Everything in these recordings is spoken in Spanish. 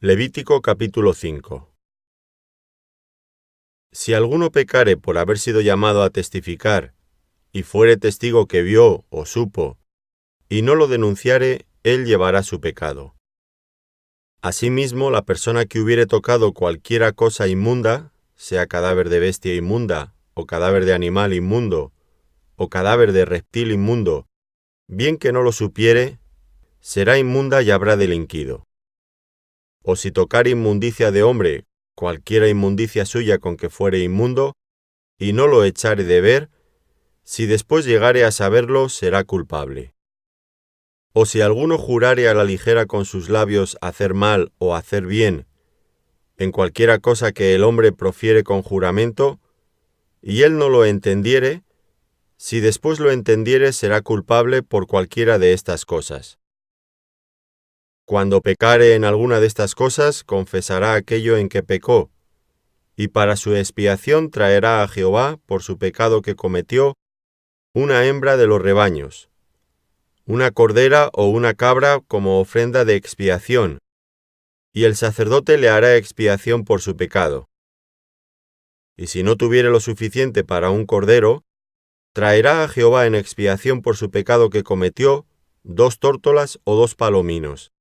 Levítico capítulo 5. Si alguno pecare por haber sido llamado a testificar, y fuere testigo que vio o supo, y no lo denunciare, él llevará su pecado. Asimismo, la persona que hubiere tocado cualquiera cosa inmunda, sea cadáver de bestia inmunda, o cadáver de animal inmundo, o cadáver de reptil inmundo, bien que no lo supiere, será inmunda y habrá delinquido. O si tocare inmundicia de hombre, cualquiera inmundicia suya con que fuere inmundo, y no lo echare de ver, si después llegare a saberlo, será culpable. O si alguno jurare a la ligera con sus labios hacer mal o hacer bien, en cualquiera cosa que el hombre profiere con juramento, y él no lo entendiere, si después lo entendiere, será culpable por cualquiera de estas cosas. Cuando pecare en alguna de estas cosas, confesará aquello en que pecó, y para su expiación traerá a Jehová, por su pecado que cometió, una hembra de los rebaños, una cordera o una cabra como ofrenda de expiación, y el sacerdote le hará expiación por su pecado. Y si no tuviere lo suficiente para un cordero, traerá a Jehová en expiación por su pecado que cometió 2 tórtolas o 2 palominos,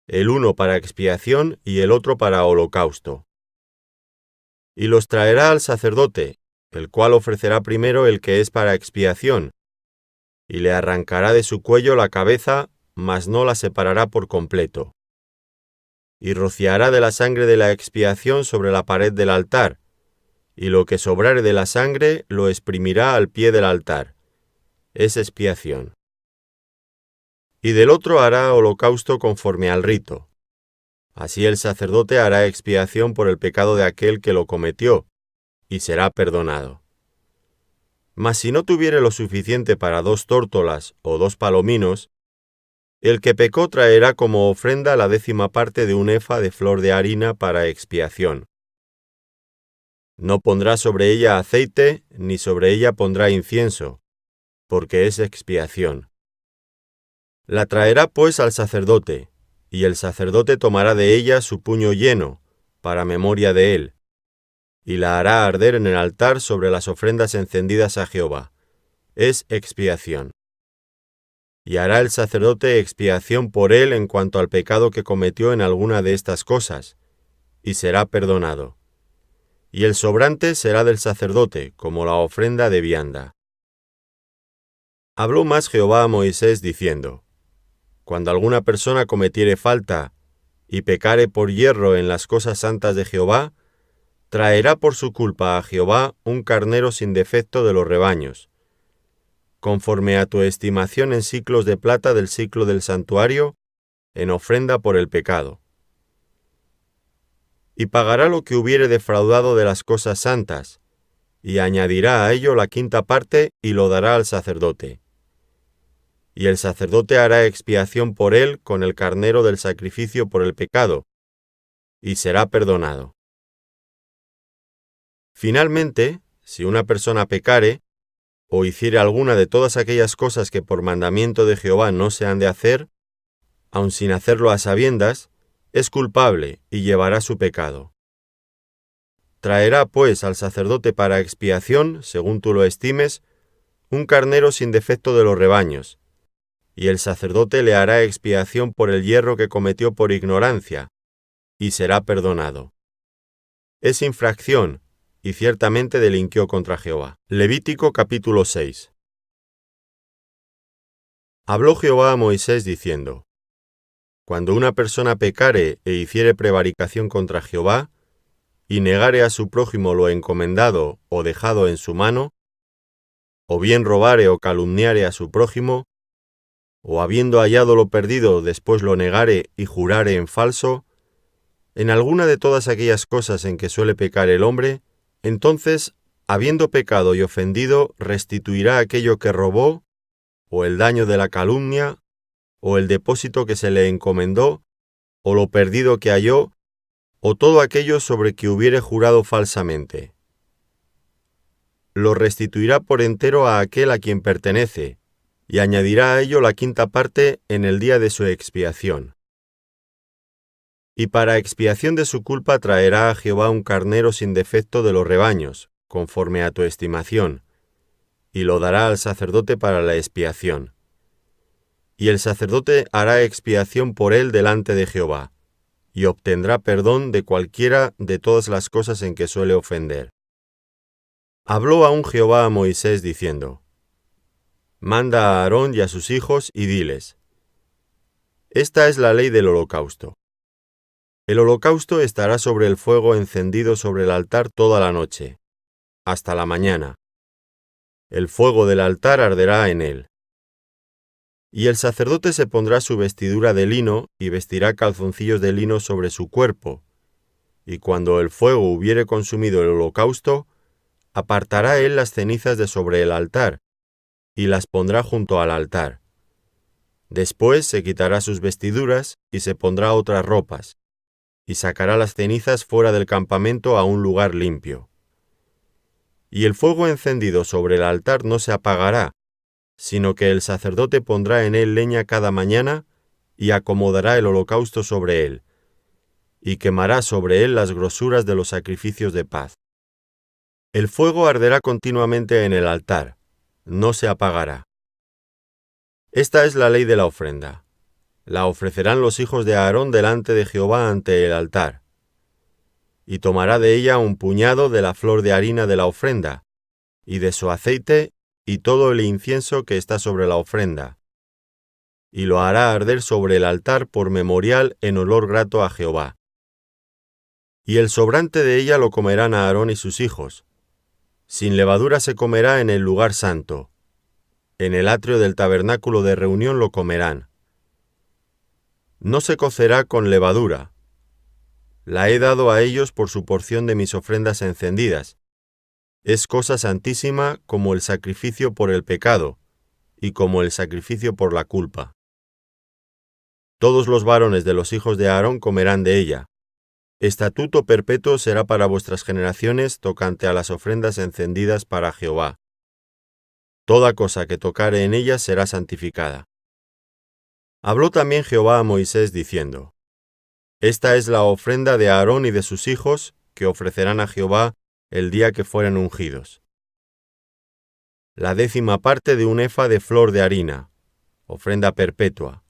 el uno para expiación y el otro para holocausto. Y los traerá al sacerdote, el cual ofrecerá primero el que es para expiación, y le arrancará de su cuello la cabeza, mas no la separará por completo. Y rociará de la sangre de la expiación sobre la pared del altar, y lo que sobrare de la sangre lo exprimirá al pie del altar. Es expiación. Y del otro hará holocausto conforme al rito. Así el sacerdote hará expiación por el pecado de aquel que lo cometió, y será perdonado. Mas si no tuviere lo suficiente para 2 tórtolas o 2 palominos, el que pecó traerá como ofrenda la 10ª parte de un efa de flor de harina para expiación. No pondrá sobre ella aceite, ni sobre ella pondrá incienso, porque es expiación. La traerá pues al sacerdote, y el sacerdote tomará de ella su puño lleno, para memoria de él, y la hará arder en el altar sobre las ofrendas encendidas a Jehová. Es expiación. Y hará el sacerdote expiación por él en cuanto al pecado que cometió en alguna de estas cosas, y será perdonado. Y el sobrante será del sacerdote, como la ofrenda de vianda. Habló más Jehová a Moisés diciendo: Cuando alguna persona cometiere falta, y pecare por yerro en las cosas santas de Jehová, traerá por su culpa a Jehová un carnero sin defecto de los rebaños, conforme a tu estimación en siclos de plata del siclo del santuario, en ofrenda por el pecado. Y pagará lo que hubiere defraudado de las cosas santas, y añadirá a ello la 5ª parte y lo dará al sacerdote. Y el sacerdote hará expiación por él con el carnero del sacrificio por el pecado, y será perdonado. Finalmente, si una persona pecare, o hiciere alguna de todas aquellas cosas que por mandamiento de Jehová no se han de hacer, aun sin hacerlo a sabiendas, es culpable y llevará su pecado. Traerá pues al sacerdote para expiación, según tú lo estimes, un carnero sin defecto de los rebaños, y el sacerdote le hará expiación por el yerro que cometió por ignorancia, y será perdonado. Es infracción, y ciertamente delinquió contra Jehová. Levítico capítulo 6. Habló Jehová a Moisés diciendo: Cuando una persona pecare e hiciere prevaricación contra Jehová, y negare a su prójimo lo encomendado o dejado en su mano, o bien robare o calumniare a su prójimo, o habiendo hallado lo perdido después lo negare y jurare en falso, en alguna de todas aquellas cosas en que suele pecar el hombre, entonces, habiendo pecado y ofendido, restituirá aquello que robó, o el daño de la calumnia, o el depósito que se le encomendó, o lo perdido que halló, o todo aquello sobre que hubiere jurado falsamente. Lo restituirá por entero a aquel a quien pertenece, y añadirá a ello la 5ª parte en el día de su expiación. Y para expiación de su culpa traerá a Jehová un carnero sin defecto de los rebaños, conforme a tu estimación, y lo dará al sacerdote para la expiación. Y el sacerdote hará expiación por él delante de Jehová, y obtendrá perdón de cualquiera de todas las cosas en que suele ofender. Habló aún Jehová a Moisés diciendo: Manda a Aarón y a sus hijos y diles: Esta es la ley del holocausto. El holocausto estará sobre el fuego encendido sobre el altar toda la noche, hasta la mañana. El fuego del altar arderá en él. Y el sacerdote se pondrá su vestidura de lino y vestirá calzoncillos de lino sobre su cuerpo, y cuando el fuego hubiere consumido el holocausto, apartará él las cenizas de sobre el altar, y las pondrá junto al altar. Después se quitará sus vestiduras y se pondrá otras ropas, y sacará las cenizas fuera del campamento a un lugar limpio. Y el fuego encendido sobre el altar no se apagará, sino que el sacerdote pondrá en él leña cada mañana y acomodará el holocausto sobre él, y quemará sobre él las grosuras de los sacrificios de paz. El fuego arderá continuamente en el altar, no se apagará. Esta es la ley de la ofrenda. La ofrecerán los hijos de Aarón delante de Jehová ante el altar. Y tomará de ella un puñado de la flor de harina de la ofrenda, y de su aceite, y todo el incienso que está sobre la ofrenda. Y lo hará arder sobre el altar por memorial en olor grato a Jehová. Y el sobrante de ella lo comerán Aarón y sus hijos. Sin levadura se comerá en el lugar santo. En el atrio del tabernáculo de reunión lo comerán. No se cocerá con levadura. La he dado a ellos por su porción de mis ofrendas encendidas. Es cosa santísima como el sacrificio por el pecado, y como el sacrificio por la culpa. Todos los varones de los hijos de Aarón comerán de ella. Estatuto perpetuo será para vuestras generaciones tocante a las ofrendas encendidas para Jehová. Toda cosa que tocare en ella será santificada. Habló también Jehová a Moisés diciendo: Esta es la ofrenda de Aarón y de sus hijos que ofrecerán a Jehová el día que fueren ungidos. La 10ª parte de un efa de flor de harina, ofrenda perpetua,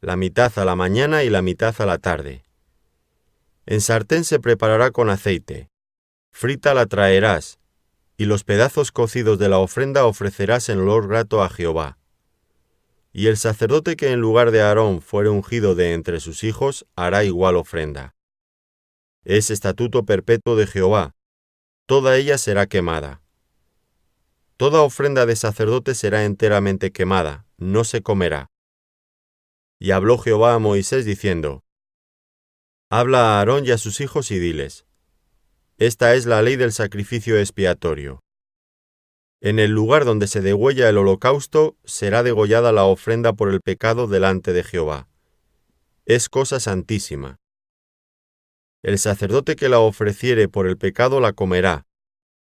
la mitad a la mañana y la mitad a la tarde. En sartén se preparará con aceite, frita la traerás, y los pedazos cocidos de la ofrenda ofrecerás en olor grato a Jehová. Y el sacerdote que en lugar de Aarón fuere ungido de entre sus hijos hará igual ofrenda. Es estatuto perpetuo de Jehová, toda ella será quemada. Toda ofrenda de sacerdote será enteramente quemada, no se comerá. Y habló Jehová a Moisés diciendo: Habla a Aarón y a sus hijos y diles: Esta es la ley del sacrificio expiatorio. En el lugar donde se degüella el holocausto será degollada la ofrenda por el pecado delante de Jehová. Es cosa santísima. El sacerdote que la ofreciere por el pecado la comerá.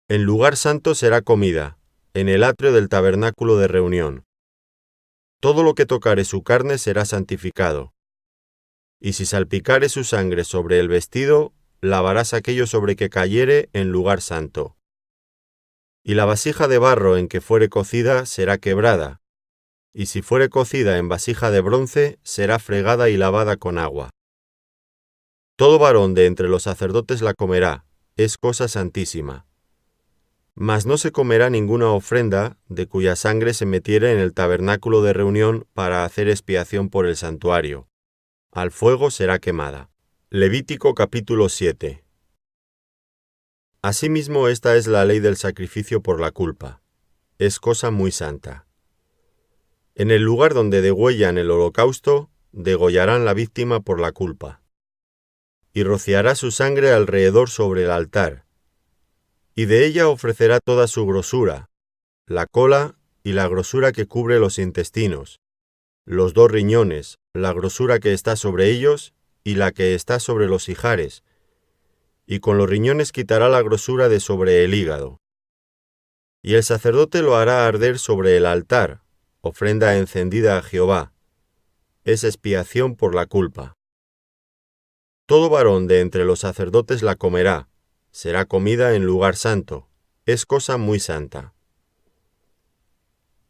En lugar santo será comida, en el atrio del tabernáculo de reunión. Todo lo que tocare su carne será santificado. Y si salpicare su sangre sobre el vestido, lavarás aquello sobre que cayere en lugar santo. Y la vasija de barro en que fuere cocida será quebrada, y si fuere cocida en vasija de bronce, será fregada y lavada con agua. Todo varón de entre los sacerdotes la comerá, es cosa santísima. Mas no se comerá ninguna ofrenda de cuya sangre se metiere en el tabernáculo de reunión para hacer expiación por el santuario. Al fuego será quemada. Levítico capítulo 7. Asimismo, esta es la ley del sacrificio por la culpa. Es cosa muy santa. En el lugar donde degüellan el holocausto, degollarán la víctima por la culpa. Y rociará su sangre alrededor sobre el altar. Y de ella ofrecerá toda su grosura, la cola y la grosura que cubre los intestinos, los 2 riñones, la grosura que está sobre ellos y la que está sobre los ijares, y con los riñones quitará la grosura de sobre el hígado. Y el sacerdote lo hará arder sobre el altar, ofrenda encendida a Jehová. Es expiación por la culpa. Todo varón de entre los sacerdotes la comerá, será comida en lugar santo, es cosa muy santa.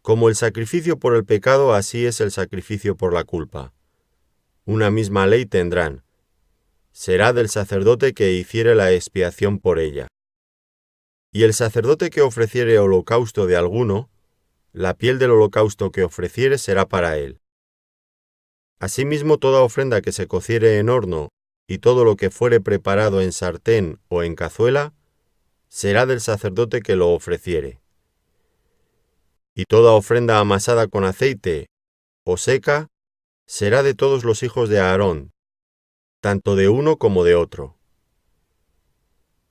Como el sacrificio por el pecado, así es el sacrificio por la culpa. Una misma ley tendrán. Será del sacerdote que hiciere la expiación por ella. Y el sacerdote que ofreciere holocausto de alguno, la piel del holocausto que ofreciere será para él. Asimismo, toda ofrenda que se cociere en horno, y todo lo que fuere preparado en sartén o en cazuela, será del sacerdote que lo ofreciere. Y toda ofrenda amasada con aceite o seca será de todos los hijos de Aarón, tanto de uno como de otro.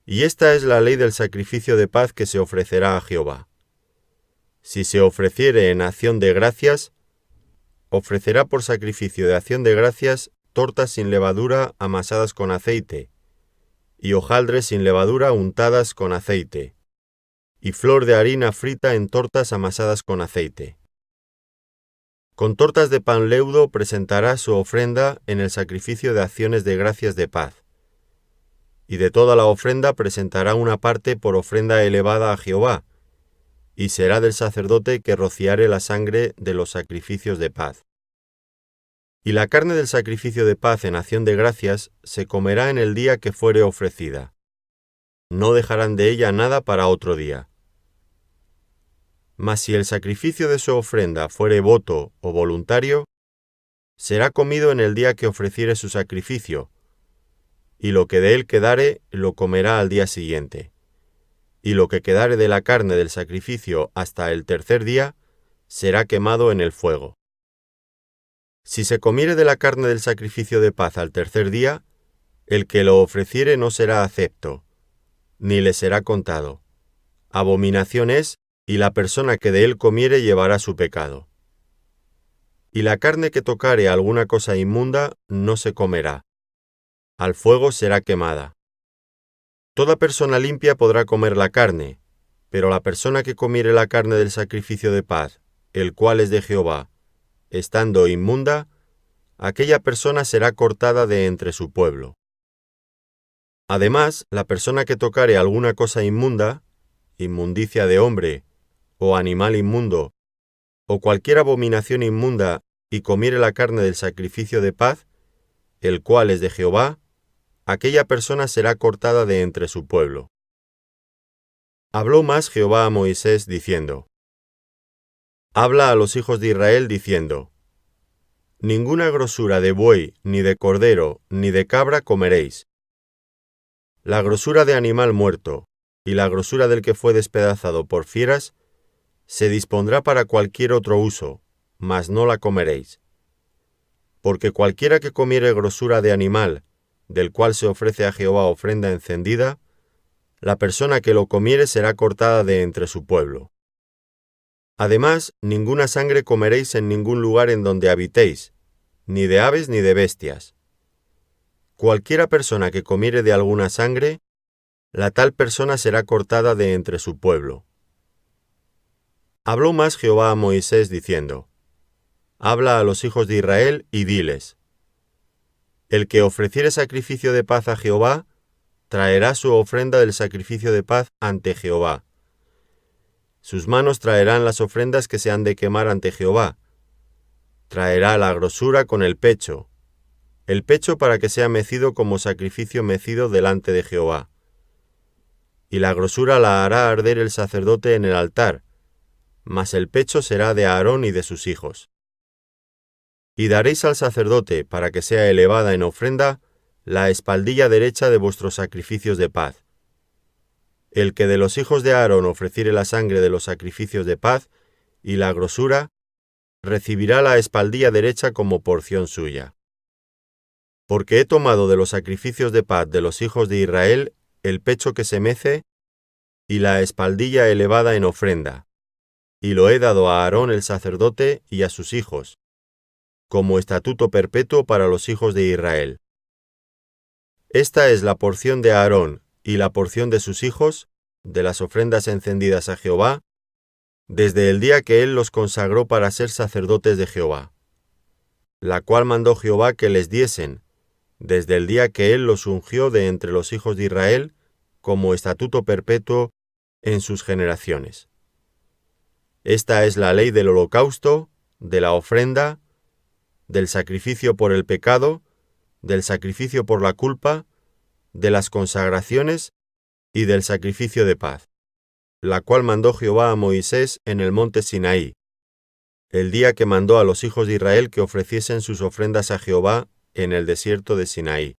Y esta es la ley del sacrificio de paz que se ofrecerá a Jehová. Si se ofreciere en acción de gracias, ofrecerá por sacrificio de acción de gracias tortas sin levadura amasadas con aceite, y hojaldres sin levadura untadas con aceite, y flor de harina frita en tortas amasadas con aceite. Con tortas de pan leudo presentará su ofrenda en el sacrificio de acciones de gracias de paz. Y de toda la ofrenda presentará una parte por ofrenda elevada a Jehová, y será del sacerdote que rociare la sangre de los sacrificios de paz. Y la carne del sacrificio de paz en acción de gracias se comerá en el día que fuere ofrecida. No dejarán de ella nada para otro día. Mas si el sacrificio de su ofrenda fuere voto o voluntario, será comido en el día que ofreciere su sacrificio, y lo que de él quedare lo comerá al día siguiente. Y lo que quedare de la carne del sacrificio hasta el tercer día, será quemado en el fuego. Si se comiere de la carne del sacrificio de paz al tercer día, el que lo ofreciere no será acepto, ni le será contado. Abominación es, y la persona que de él comiere llevará su pecado. Y la carne que tocare a alguna cosa inmunda no se comerá. Al fuego será quemada. Toda persona limpia podrá comer la carne, pero la persona que comiere la carne del sacrificio de paz, el cual es de Jehová, estando inmunda, aquella persona será cortada de entre su pueblo. Además, la persona que tocare alguna cosa inmunda, inmundicia de hombre, o animal inmundo, o cualquier abominación inmunda, y comiere la carne del sacrificio de paz, el cual es de Jehová, aquella persona será cortada de entre su pueblo. Habló más Jehová a Moisés diciendo: Habla a los hijos de Israel diciendo: Ninguna grosura de buey, ni de cordero, ni de cabra comeréis. La grosura de animal muerto, y la grosura del que fue despedazado por fieras, se dispondrá para cualquier otro uso, mas no la comeréis. Porque cualquiera que comiere grosura de animal, del cual se ofrece a Jehová ofrenda encendida, la persona que lo comiere será cortada de entre su pueblo. Además, ninguna sangre comeréis en ningún lugar en donde habitéis, ni de aves ni de bestias. Cualquiera persona que comiere de alguna sangre, la tal persona será cortada de entre su pueblo. Habló más Jehová a Moisés diciendo: Habla a los hijos de Israel y diles: El que ofreciere sacrificio de paz a Jehová, traerá su ofrenda del sacrificio de paz ante Jehová. Sus manos traerán las ofrendas que se han de quemar ante Jehová. Traerá la grosura con el pecho para que sea mecido como sacrificio mecido delante de Jehová. Y la grosura la hará arder el sacerdote en el altar, mas el pecho será de Aarón y de sus hijos. Y daréis al sacerdote, para que sea elevada en ofrenda, la espaldilla derecha de vuestros sacrificios de paz. El que de los hijos de Aarón ofreciere la sangre de los sacrificios de paz y la grosura, recibirá la espaldilla derecha como porción suya. Porque he tomado de los sacrificios de paz de los hijos de Israel el pecho que se mece y la espaldilla elevada en ofrenda, y lo he dado a Aarón el sacerdote y a sus hijos, como estatuto perpetuo para los hijos de Israel. Esta es la porción de Aarón y la porción de sus hijos, de las ofrendas encendidas a Jehová, desde el día que él los consagró para ser sacerdotes de Jehová, la cual mandó Jehová que les diesen, desde el día que él los ungió de entre los hijos de Israel, como estatuto perpetuo en sus generaciones. Esta es la ley del holocausto, de la ofrenda, del sacrificio por el pecado, del sacrificio por la culpa, de las consagraciones y del sacrificio de paz, la cual mandó Jehová a Moisés en el monte Sinaí, el día que mandó a los hijos de Israel que ofreciesen sus ofrendas a Jehová en el desierto de Sinaí.